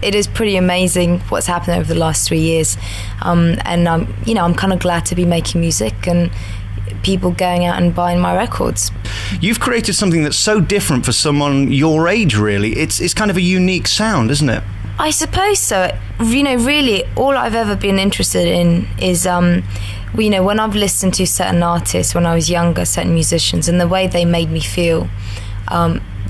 it is pretty amazing what's happened over the last 3 years, and I'm kind of glad to be making music and people going out and buying my records. You've created something that's so different for someone your age, really. It's kind of a unique sound, isn't it? I suppose so. Really, all I've ever been interested in is, when I've listened to certain artists when I was younger, certain musicians, and the way they made me feel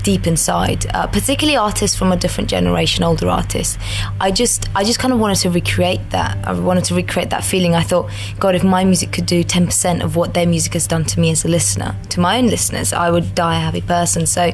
deep inside, particularly artists from a different generation, older artists. I just kind of wanted to recreate that. I wanted to recreate that feeling. I thought, God, if my music could do 10% of what their music has done to me as a listener, to my own listeners, I would die a happy person. So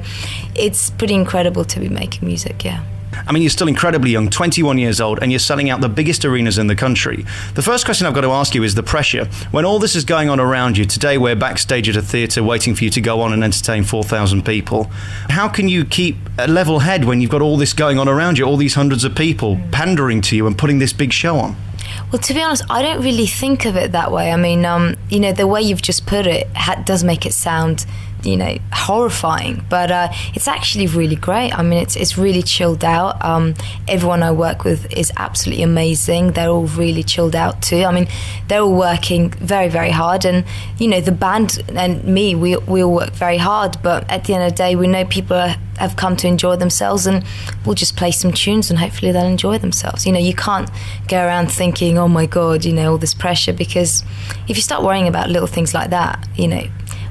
it's pretty incredible to be making music, yeah. I mean, you're still incredibly young, 21 years old, and you're selling out the biggest arenas in the country. The first question I've got to ask you is the pressure. When all this is going on around you, today we're backstage at a theatre waiting for you to go on and entertain 4,000 people. How can you keep a level head when you've got all this going on around you, all these hundreds of people pandering to you and putting this big show on? Well, to be honest, I don't really think of it that way. I mean, the way you've just put it does make it sound, horrifying, but it's actually really great. I mean, it's really chilled out. Everyone I work with is absolutely amazing. They're all really chilled out too. I mean, they're all working very, very hard, and the band and me, we all work very hard, but at the end of the day, we know people have come to enjoy themselves, and we'll just play some tunes and hopefully they'll enjoy themselves. You can't go around thinking, oh my God, all this pressure, because if you start worrying about little things like that,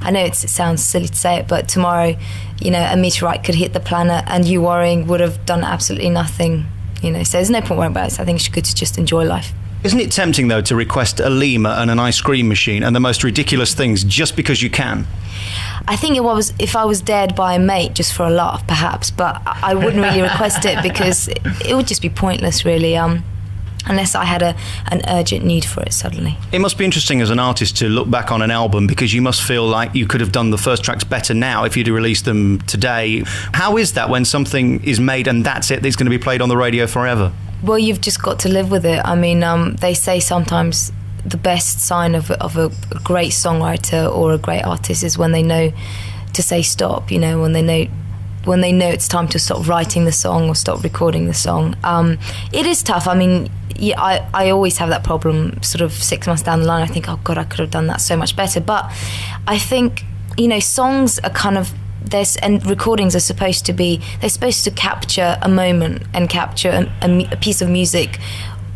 I know it sounds silly to say it, but tomorrow, a meteorite could hit the planet and you worrying would have done absolutely nothing, so there's no point worrying about it. So I think it's good to just enjoy life. Isn't it tempting, though, to request a lemur and an ice cream machine and the most ridiculous things just because you can? I think if I was dared by a mate just for a laugh, perhaps, but I wouldn't really request it because it would just be pointless, really. Unless I had an urgent need for it suddenly. It must be interesting as an artist to look back on an album, because you must feel like you could have done the first tracks better now if you'd have released them today. How is that when something is made and that's it, it's going to be played on the radio forever? Well, you've just got to live with it. I mean, they say sometimes the best sign of a great songwriter or a great artist is when they know to say stop, when they know it's time to stop writing the song or stop recording the song. It is tough. I mean, I always have that problem sort of 6 months down the line. I think, oh God, I could have done that so much better. But I think, songs are kind of, and recordings are supposed to capture a moment and capture a piece of music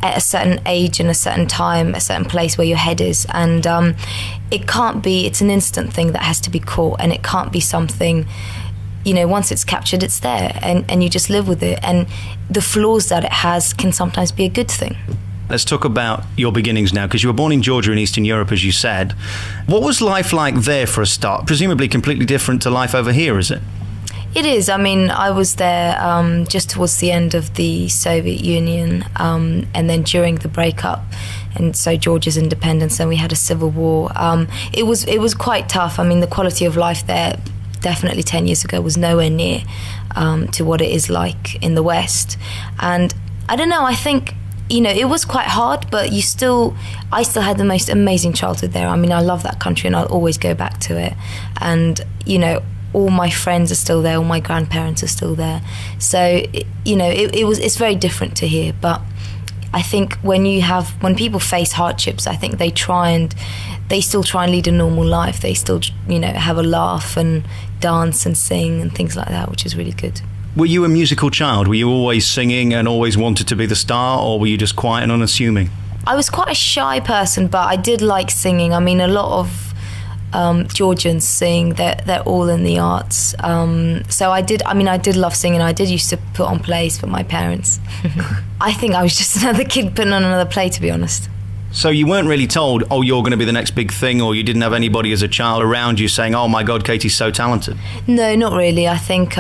at a certain age and a certain time, a certain place where your head is. And it can't be, it's an instant thing that has to be caught, and it can't be something, once it's captured, it's there, and you just live with it. And the flaws that it has can sometimes be a good thing. Let's talk about your beginnings now, because you were born in Georgia in Eastern Europe, as you said. What was life like there for a start? Presumably completely different to life over here, is it? It is. I mean, I was there just towards the end of the Soviet Union, and then during the breakup, and so Georgia's independence, and we had a civil war. It was quite tough. I mean, the quality of life there definitely 10 years ago was nowhere near to what it is like in the West. And I don't know, I think, it was quite hard, but I still had the most amazing childhood there. I mean, I love that country and I'll always go back to it. And, all my friends are still there, all my grandparents are still there. So, it's very different to here. But I think when people face hardships, I think they still try and lead a normal life. They still, have a laugh and dance and sing and things like that, which is really good. Were you a musical child? Were you always singing and always wanted to be the star, or were you just quiet and unassuming? I was quite a shy person, but I did like singing. I mean, a lot of Georgians sing. They're all in the arts. So I did love singing. I did used to put on plays for my parents. I think I was just another kid putting on another play, to be honest. So you weren't really told, oh, you're going to be the next big thing, or you didn't have anybody as a child around you saying, oh my God, Katie's so talented? No, not really. I think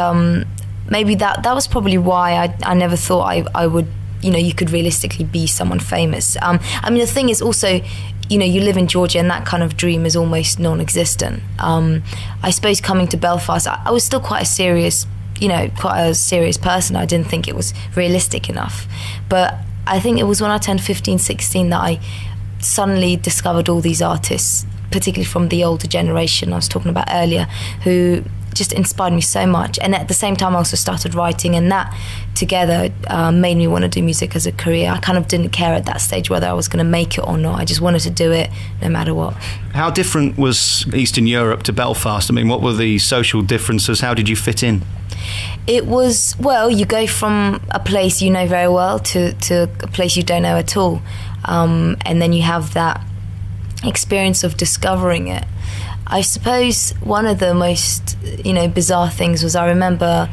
maybe that was probably why I never thought I would, you could realistically be someone famous. I mean, the thing is also, you live in Georgia and that kind of dream is almost non-existent. I suppose coming to Belfast, I was still quite a serious person. I didn't think it was realistic enough. But I think it was when I turned 15, 16 that I suddenly discovered all these artists, particularly from the older generation I was talking about earlier, who just inspired me so much. And at the same time I also started writing, and that together made me want to do music as a career. I kind of didn't care at that stage whether I was going to make it or not. I just wanted to do it no matter what. How different was Eastern Europe to Belfast? I mean, what were the social differences? How did you fit in? It was, well, you go from a place you know very well to a place you don't know at all. And then you have that experience of discovering it. I suppose one of the most, bizarre things was I remember,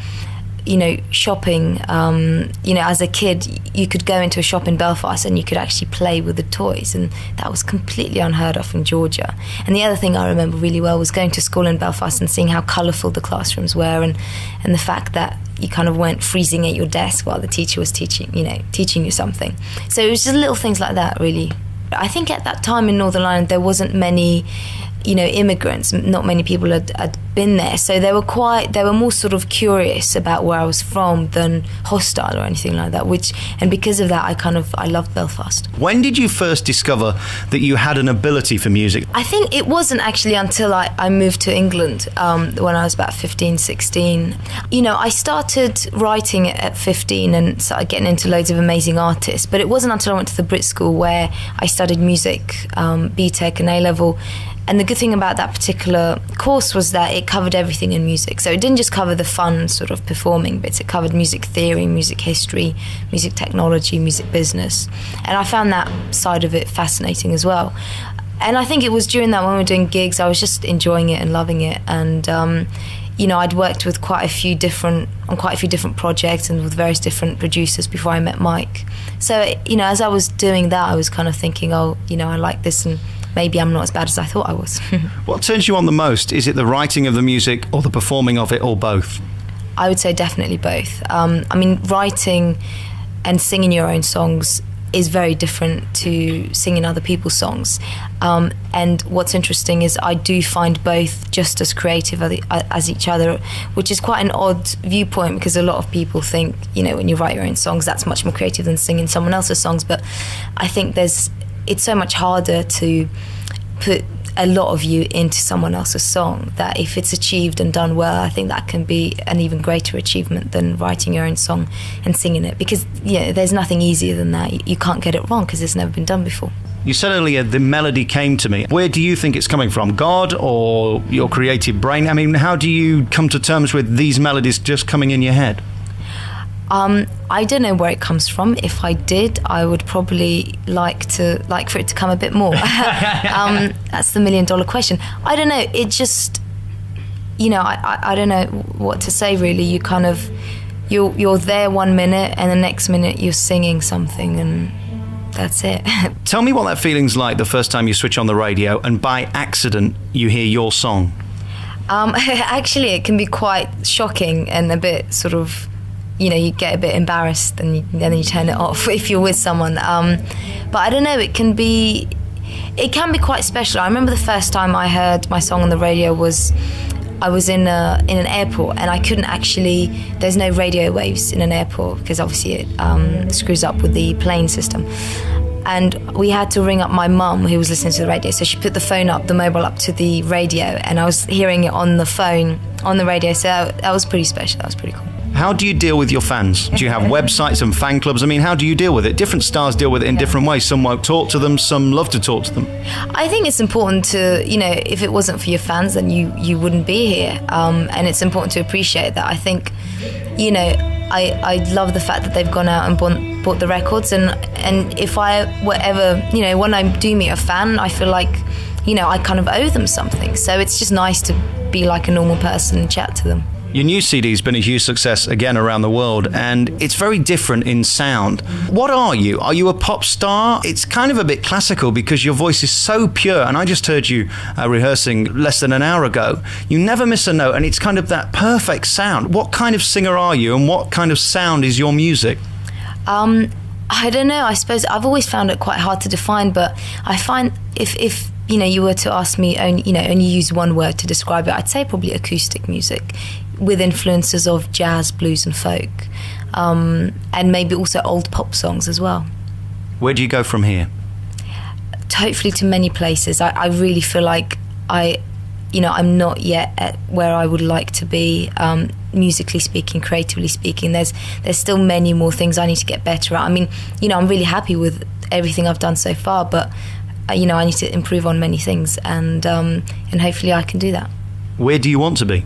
shopping, as a kid, you could go into a shop in Belfast and you could actually play with the toys, and that was completely unheard of in Georgia. And the other thing I remember really well was going to school in Belfast and seeing how colourful the classrooms were, and the fact that you kind of weren't freezing at your desk while the teacher was teaching you something. So it was just little things like that, really. I think at that time in Northern Ireland there wasn't many immigrants, not many people had been there, so they were more sort of curious about where I was from than hostile or anything like that, and because of that I loved Belfast. When did you first discover that you had an ability for music? I think it wasn't actually until I moved to England when I was about 15, 16. I started writing at 15 and started getting into loads of amazing artists, but it wasn't until I went to the Brit School where I studied music, BTEC and A-level. And the good thing about that particular course was that it covered everything in music. So it didn't just cover the fun sort of performing bits, it covered music theory, music history, music technology, music business. And I found that side of it fascinating as well. And I think it was during that, when we were doing gigs, I was just enjoying it and loving it. And I'd worked with quite a few different projects and with various different producers before I met Mike. So, as I was doing that, I was kind of thinking, I like this, and maybe I'm not as bad as I thought I was. What turns you on the most? Is it the writing of the music or the performing of it, or both? I would say definitely both. Writing and singing your own songs is very different to singing other people's songs. And what's interesting is I do find both just as creative as each other, which is quite an odd viewpoint, because a lot of people think, when you write your own songs, that's much more creative than singing someone else's songs. But I think it's so much harder to put a lot of you into someone else's song, that if it's achieved and done well, I think that can be an even greater achievement than writing your own song and singing it, because there's nothing easier than that. You can't get it wrong because it's never been done before. You said earlier the melody came to me. Where do you think it's coming from? God or your creative brain? I mean, how do you come to terms with these melodies just coming in your head? I don't know where it comes from. If I did, I would probably like for it to come a bit more. That's the $1 million question. I don't know. It just, I don't know what to say really. You kind of, you're there 1 minute and the next minute you're singing something, and that's it. Tell me what that feeling's like the first time you switch on the radio and by accident you hear your song. Actually, it can be quite shocking and a bit sort of, you get a bit embarrassed and then you turn it off if you're with someone. But I don't know, it can be quite special. I remember the first time I heard my song on the radio I was in an airport, and I couldn't actually, there's no radio waves in an airport because obviously it screws up with the plane system. And we had to ring up my mum, who was listening to the radio. So she put the mobile up to the radio, and I was hearing it on the phone, on the radio. So that was pretty special. That was pretty cool. How do you deal with your fans? Do you have websites and fan clubs? I mean, how do you deal with it? Different stars deal with it in different ways. Some won't talk to them, some love to talk to them. I think it's important to, if it wasn't for your fans, then you wouldn't be here. And it's important to appreciate that. I think, I love the fact that they've gone out and bought the records. And if I were ever, when I do meet a fan, I feel like, I kind of owe them something. So it's just nice to be like a normal person and chat to them. Your new CD's been a huge success again around the world, and it's very different in sound. What are you? Are you a pop star? It's kind of a bit classical because your voice is so pure, and I just heard you rehearsing less than an hour ago. You never miss a note, and it's kind of that perfect sound. What kind of singer are you, and what kind of sound is your music? I don't know. I suppose I've always found it quite hard to define, but I find if you were to ask me only use one word to describe it, I'd say probably acoustic music, with influences of jazz, blues and folk, and maybe also old pop songs as well. Where do you go from here? Hopefully to many places. I really feel like I'm not yet at where I would like to be. musically speaking, creatively speaking. There's still many more things I need to get better at. I mean, I'm really happy with everything I've done so far, but I need to improve on many things, and hopefully I can do that. Where do you want to be?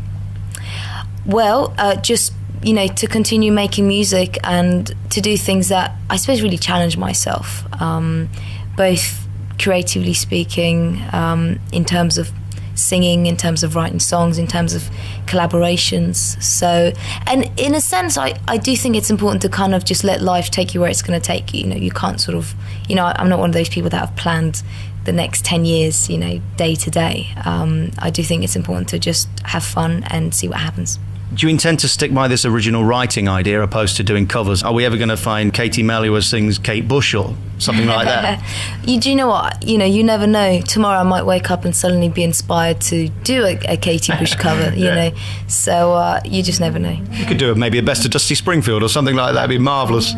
Well, just to continue making music and to do things that I suppose really challenge myself, both creatively speaking, in terms of singing, in terms of writing songs, in terms of collaborations. So, and in a sense, I do think it's important to kind of just let life take you where it's going to take you. You can't sort of, I'm not one of those people that have planned the next 10 years, day to day. I do think it's important to just have fun and see what happens. Do you intend to stick by this original writing idea opposed to doing covers? Are we ever going to find Katie Melua sings Kate Bush or something like that? Do you know what? You never know. Tomorrow I might wake up and suddenly be inspired to do a Katie Bush cover, So you just never know. You could do maybe a Best of Dusty Springfield or something like that. It'd be marvellous.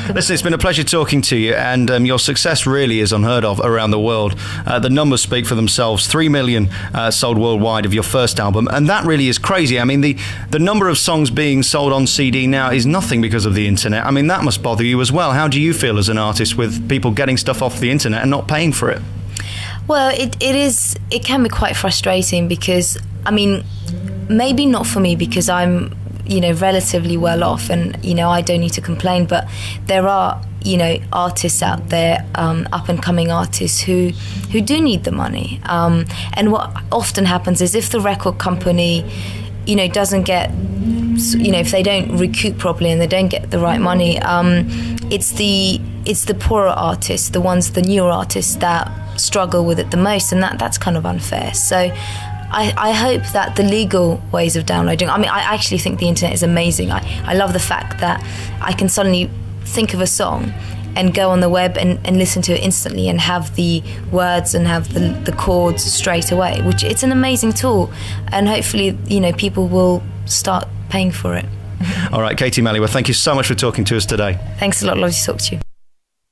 Listen, it's been a pleasure talking to you, and your success really is unheard of around the world. The numbers speak for themselves. 3 million sold worldwide of your first album, and that really is crazy. I mean, the number of songs being sold on CD now is nothing because of the internet. I mean, that must bother you as well. How do you feel as an artist with people getting stuff off the internet and not paying for it? Well, it can be quite frustrating because, I mean, maybe not for me because I'm, relatively well off and, I don't need to complain, but there are, artists out there, up and coming artists who do need the money. And what often happens is if the record company doesn't get, if they don't recoup properly and they don't get the right money, it's the poorer artists, the newer artists that struggle with it the most, and that's kind of unfair. So I hope that the legal ways of downloading, I mean, I actually think the internet is amazing. I love the fact that I can suddenly think of a song and go on the web and listen to it instantly and have the words and have the chords straight away, which it's an amazing tool, and hopefully people will start paying for it. All right, Katie Melua, thank you so much for talking to us today. Thanks a lot, lovely to talk to you.